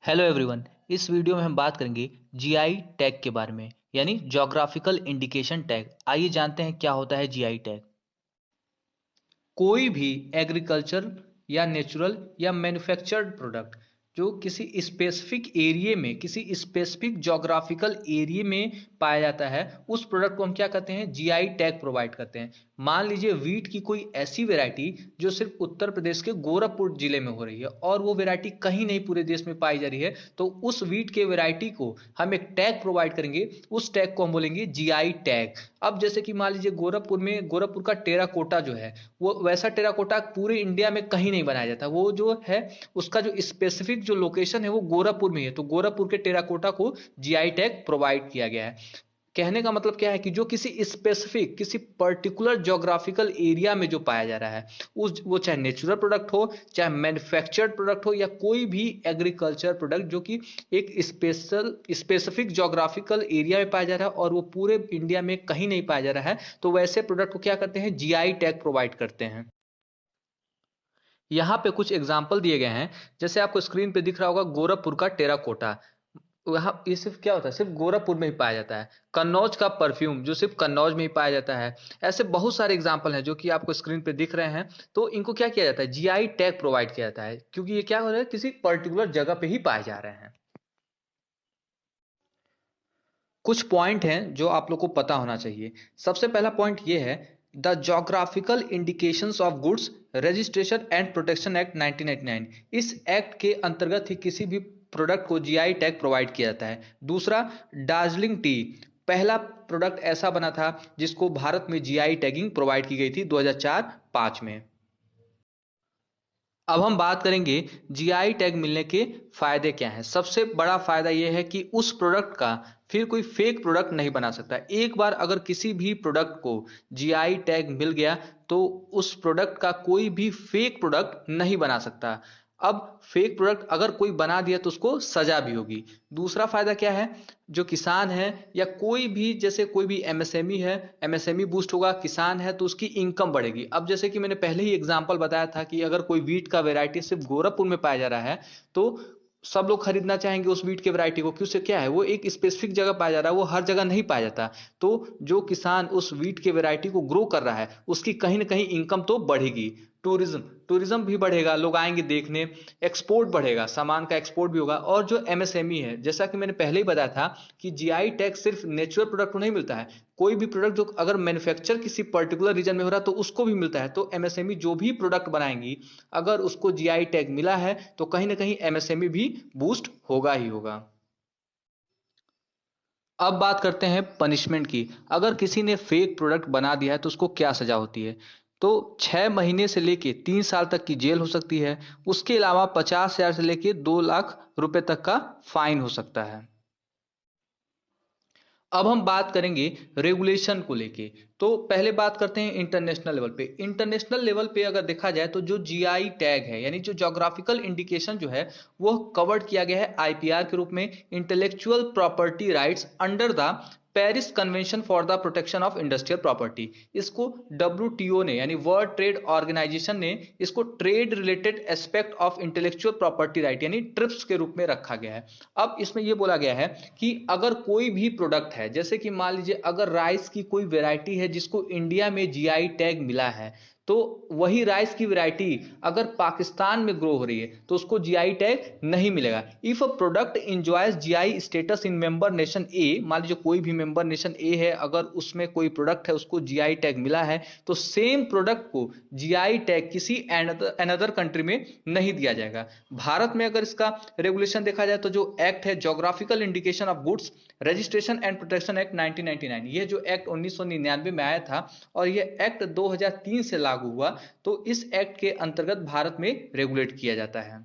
Hello everyone. इस video में हम बात करेंगे जीआई टैग के बारे में, यानी ज्योग्राफिकल इंडिकेशन टैग। आइए जानते हैं क्या होता है जीआई टैग। कोई भी एग्रीकल्चर या नेचुरल या मैन्युफैक्चर्ड प्रोडक्ट जो किसी स्पेसिफिक एरिया में, किसी स्पेसिफिक ज्योग्राफिकल एरिया में पाया जाता है, उस प्रोडक्ट को हम क्या कहते हैं, जीआई टैग प्रोवाइड करते हैं। मान लीजिए वीट की कोई ऐसी वैरायटी जो सिर्फ उत्तर प्रदेश के गोरखपुर जिले में हो रही है और वो वैरायटी कहीं नहीं पूरे देश में पाई जा रही है, तो उस वीट के वैरायटी को हम एक टैग प्रोवाइड करेंगे। उस टैग को हम बोलेंगे जीआई टैग। अब जैसे कि मान लीजिए गोरखपुर का टेराकोटा जो है, वो वैसा टेराकोटा पूरे इंडिया में कहीं नहीं बनाया जाता। वो जो है उसका जो स्पेसिफिक जो लोकेशन है वो गोरखपुर में है, तो गोरखपुर के टेराकोटा को जीआई टैग प्रोवाइड किया गया है। कहने का मतलब क्या है कि जो किसी स्पेसिफिक, किसी पर्टिकुलर ज्योग्राफिकल एरिया में जो पाया जा रहा है, उस वो चाहे नेचुरल प्रोडक्ट हो, चाहे मैन्युफैक्चर्ड प्रोडक्ट हो, या कोई भी एग्रीकल्चर प्रोडक्ट जो कि एक स्पेसिफिक ज्योग्राफिकल एरिया में पाया जा रहा है और वो पूरे इंडिया में कहीं नहीं पाया जा रहा है, तो वैसे प्रोडक्ट को क्या करते हैं, जीआई टैग प्रोवाइड करते हैं। यहाँ पे कुछ एग्जाम्पल दिए गए हैं। जैसे आपको स्क्रीन पे दिख रहा होगा गोरखपुर का टेराकोटा। यहाँ ये सिर्फ क्या होता है, सिर्फ गोरखपुर में ही पाया जाता है। कन्नौज का परफ्यूम जो सिर्फ कन्नौज में ही पाया जाता है। ऐसे बहुत सारे एग्जाम्पल हैं जो कि आपको स्क्रीन पे दिख रहे हैं। तो इनको क्या किया जाता है, जीआई टैग प्रोवाइड किया जाता है, क्योंकि ये क्या हो रहा है, किसी पर्टिकुलर जगह पे ही पाए जा रहे हैं। कुछ पॉइंट हैं जो आप लोग को पता होना चाहिए। सबसे पहला पॉइंट ये है, the geographical indications of goods registration and protection act 1999। इस एक्ट के अंतर्गत ही किसी भी प्रोडक्ट को जीआई टैग प्रोवाइड किया जाता है। दूसरा, दार्जिलिंग टी पहला प्रोडक्ट ऐसा बना था जिसको भारत में जीआई टैगिंग प्रोवाइड की गई थी 2004-5 में। अब हम बात करेंगे जीआई टैग मिलने के फायदे क्या हैं। सबसे बड़ा फायदा यह है कि उस प्रोडक्ट का फिर कोई फेक प्रोडक्ट नहीं बना सकता। एक बार अगर किसी भी प्रोडक्ट को जीआई टैग मिल गया तो उस प्रोडक्ट का कोई भी फेक प्रोडक्ट नहीं बना सकता। अब फेक प्रोडक्ट अगर कोई बना दिया तो उसको सजा भी होगी। दूसरा फायदा क्या है, जो किसान है या कोई भी, जैसे कोई भी एमएसएमई है, एमएसएमई बूस्ट होगा, किसान है तो उसकी इनकम बढ़ेगी। अब जैसे कि मैंने पहले ही एग्जांपल बताया था कि अगर कोई वीट का वैरायटी सिर्फ गोरखपुर में पाया जा रहा है, तो सब लोग खरीदना चाहेंगे उस वीट के वैरायटी को, क्योंकि क्या है, वो एक स्पेसिफिक जगह पाया जा रहा है, वो हर जगह नहीं पाया जाता। तो जो किसान उस वीट के वैरायटी को ग्रो कर रहा है उसकी कहीं ना कहीं इनकम तो बढ़ेगी। टूरिज्म टूरिज्म भी बढ़ेगा, लोग आएंगे देखने। एक्सपोर्ट बढ़ेगा, सामान का एक्सपोर्ट भी होगा। और जो एमएसएमई है, जैसा कि मैंने पहले ही बताया था कि जीआई टैग सिर्फ नेचुरल प्रोडक्ट को नहीं मिलता है, कोई भी प्रोडक्ट जो अगर मैन्युफैक्चर किसी पर्टिकुलर रीजन में हो रहा है तो उसको भी मिलता है। तो एमएसएमई जो भी प्रोडक्ट बनाएंगी, अगर उसको जीआई टैग मिला है तो कहीं ना कहीं एमएसएमई भी बूस्ट होगा ही होगा। अब बात करते हैं पनिशमेंट की। अगर किसी ने फेक प्रोडक्ट बना दिया है तो उसको क्या सजा होती है। तो 6 महीने से लेके 3 साल तक की जेल हो सकती है। उसके अलावा 50,000 से लेके 2 लाख रुपए तक का फाइन हो सकता है। अब हम बात करेंगे रेगुलेशन को लेके। तो पहले बात करते हैं इंटरनेशनल लेवल पे। इंटरनेशनल लेवल पे अगर देखा जाए तो जो जीआई टैग है, यानी जो ज्योग्राफिकल इंडिकेशन जो है, वो कवर्ड किया गया है आईपीआर के रूप में, intellectual property rights under the Paris convention for the protection of industrial property. इसको डब्ल्यूटीओ ने, यानी वर्ल्ड ट्रेड ऑर्गेनाइजेशन ने, इसको trade related aspect of intellectual property right यानी ट्रिप्स के रूप में रखा गया है। अब इसमें यह बोला गया है कि अगर कोई भी प्रोडक्ट है, जैसे कि मान लीजिए अगर राइस की कोई वैरायटी है जिसको इंडिया में जीआई टैग मिला है, तो वही राइस की वैरायटी अगर पाकिस्तान में ग्रो हो रही है तो उसको जीआई टैग नहीं मिलेगा। If a product enjoys GI status in member nation A, मान लीजिए कोई भी मेंबर नेशन ए है, अगर उसमें कोई प्रोडक्ट है उसको जीआई टैग मिला है, तो सेम प्रोडक्ट को जीआई टैग किसी अनदर कंट्री में नहीं दिया जाएगा। भारत में अगर इसका रेगुलेशन देखा जाए तो जो एक्ट है, geographical indication of goods registration and protection act 1999, ये जो एक्ट 1999 में आया था और ये एक्ट 2003 से लागू हुआ, तो इस एक्ट के अंतर्गत भारत में रेगुलेट किया जाता है।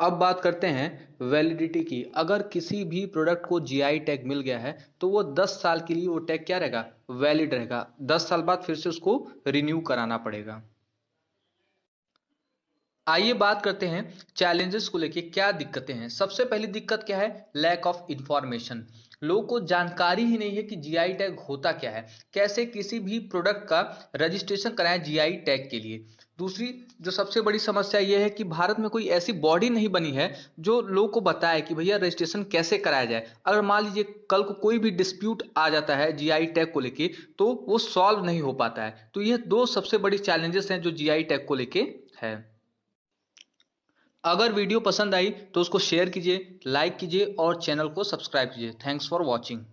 अब बात करते हैं वैलिडिटी की। अगर किसी भी प्रोडक्ट को जीआई टैग मिल गया है तो वो 10 साल के लिए वो टैग क्या रहेगा, वैलिड रहेगा। 10 साल बाद फिर से उसको रिन्यू कराना पड़ेगा। आइए बात करते हैं चैलेंजेस को लेके क्या दिक्कतें हैं। सबसे पहली दिक्कत क्या है, लैक ऑफ इंफॉर्मेशन। लोगों को जानकारी ही नहीं है कि जीआई टैग होता क्या है, कैसे किसी भी प्रोडक्ट का रजिस्ट्रेशन कराएं जीआई टैग के लिए। दूसरी जो सबसे बड़ी समस्या ये है कि भारत में कोई ऐसी बॉडी नहीं बनी है जो लोग को बताए कि भैया रजिस्ट्रेशन कैसे कराया जाए। अगर मान लीजिए कल को कोई भी डिस्प्यूट आ जाता है जीआई टैग को लेके, तो वो सॉल्व नहीं हो पाता है। तो ये दो सबसे बड़ी चैलेंजेस हैं जो जीआई टैग को लेके है। अगर वीडियो पसंद आई तो उसको शेयर कीजिए, लाइक कीजिए और चैनल को सब्सक्राइब कीजिए। Thanks for watching.